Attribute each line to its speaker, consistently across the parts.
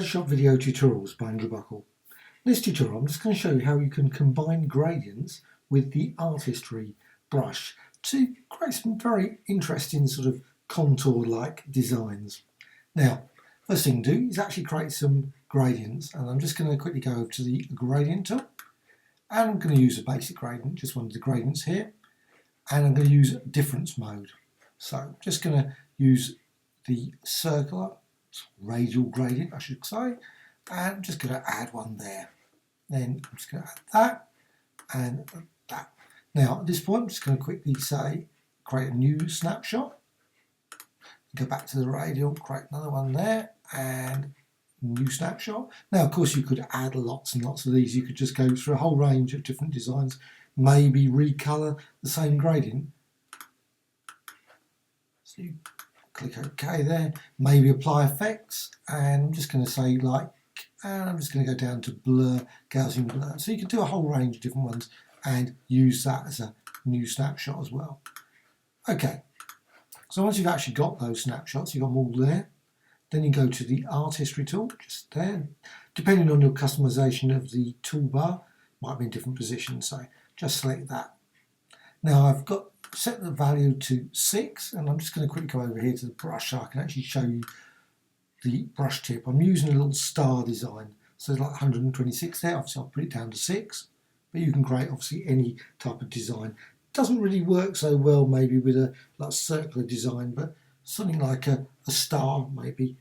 Speaker 1: Shop video tutorials by Andrew Buckle. In this tutorial I'm just going to show you how you can combine gradients with the art history brush to create some very interesting sort of contour like designs. Now first thing to do is actually create some gradients, and I'm just going to quickly go over to the gradient tool, and I'm going to use a basic gradient, just one of the gradients here, and I'm going to use difference mode. So I'm just going to use the circular radial gradient, I should say, and I'm just going to add one there. Then I'm just going to add that and that. Now at this point I'm just going to quickly say create a new snapshot, go back to the radial, create another one there, and new snapshot. Now of course you could add lots and lots of these. You could just go through a whole range of different designs, maybe recolour the same gradient. So you click OK there, maybe apply effects, and I'm just going to say and I'm just going to go down to blur, Gaussian blur. So you can do a whole range of different ones and use that as a new snapshot as well. Okay, so once you've actually got those snapshots, you've got them all there, then you go to the art history tool, just there. Depending on your customization of the toolbar, might be in different positions, so just select that. Now I've got set the value to 6, and I'm just going to quickly go over here to the brush so I can actually show you the brush tip. I'm using a little star design, so it's like 126 there. Obviously I'll put it down to 6, but you can create obviously any type of design. It doesn't really work so well maybe with a circular design, but something like a star, maybe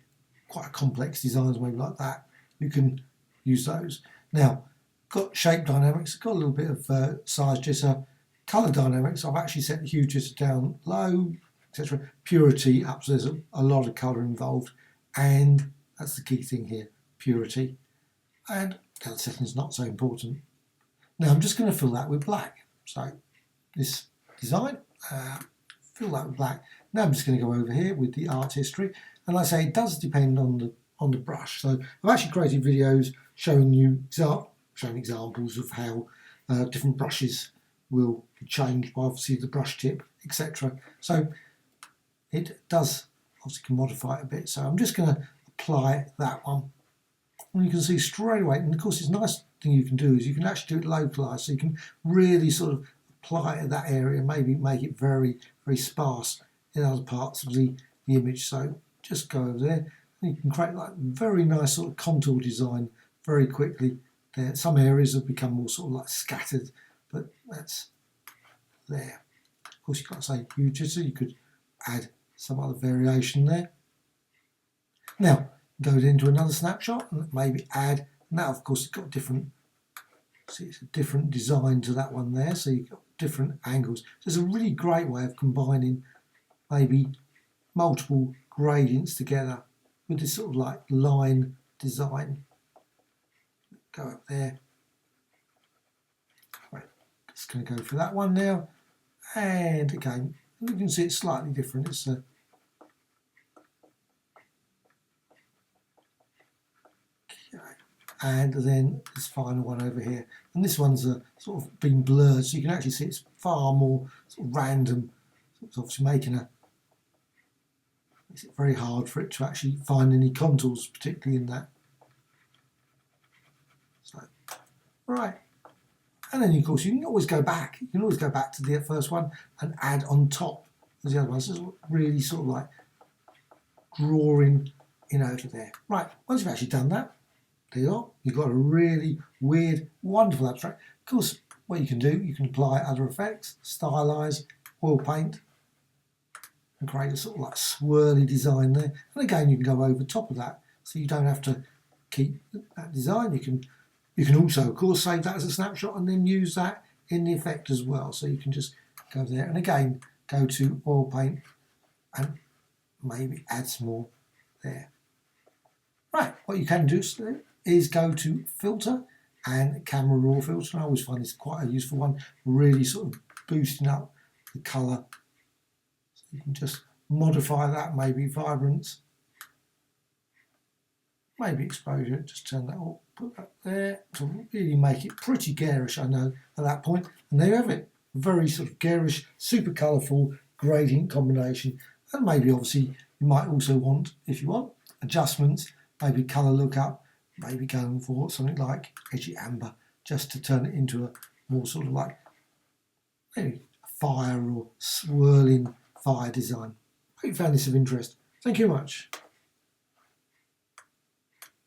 Speaker 1: quite a complex designs, maybe like that, you can use those. Now got shape dynamics, got a little bit of size jitter. Colour dynamics, I've actually set the hue jitter down low, etc. Purity up, so there's a lot of colour involved, and that's the key thing here, purity. And colour setting is not so important. Now I'm just going to fill that with black. So this design, fill that with black. Now I'm just going to go over here with the art history, and like I say, it does depend on the brush. So I've actually created videos showing you examples of how different brushes will change by obviously the brush tip, etc. So it does obviously can modify it a bit. So I'm just going to apply that one, and you can see straight away. And of course, it's a nice thing you can do is you can actually do it localized, so you can really sort of apply it to that area, maybe make it very, very sparse in other parts of the image. So just go over there, and you can create like very nice sort of contour design very quickly. There, some areas have become more sort of like scattered, but that's there. Of course, you've got to say hue jitter, you could add some other variation there. Now, go into another snapshot and maybe add, now of course it's got different, see it's a different design to that one there, so you've got different angles. So it's a really great way of combining maybe multiple gradients together with this sort of like line design. Go up there. Just going to go for that one now, and again you can see it's slightly different. It's and then this final one over here, and this one's sort of been blurred, so you can actually see it's far more sort of random. It's obviously makes it very hard for it to actually find any contours, particularly in that. So, right. And then, of course, you can always go back. You can always go back to the first one and add on top of the other ones. It's really sort of like drawing in over there. Right, once you've actually done that, there you are. You've got a really weird, wonderful abstract. Of course, what you can do, you can apply other effects, stylize, oil paint, and create a sort of like swirly design there. And again, you can go over top of that, so you don't have to keep that design. You can also, of course, save that as a snapshot and then use that in the effect as well. So you can just go there and again go to oil paint and maybe add some more there. Right, what you can do is go to filter and camera raw filter. And I always find this quite a useful one, really sort of boosting up the colour. So you can just modify that, maybe vibrance, maybe exposure, just turn that off. Put that there to really make it pretty garish, I know, at that point. And there you have it. Very sort of garish, super colourful gradient combination. And maybe obviously you might also want, if you want, adjustments maybe colour lookup, maybe going for something like edgy amber, just to turn it into a more sort of like maybe fire or swirling fire design. I hope you found this of interest. Thank you much.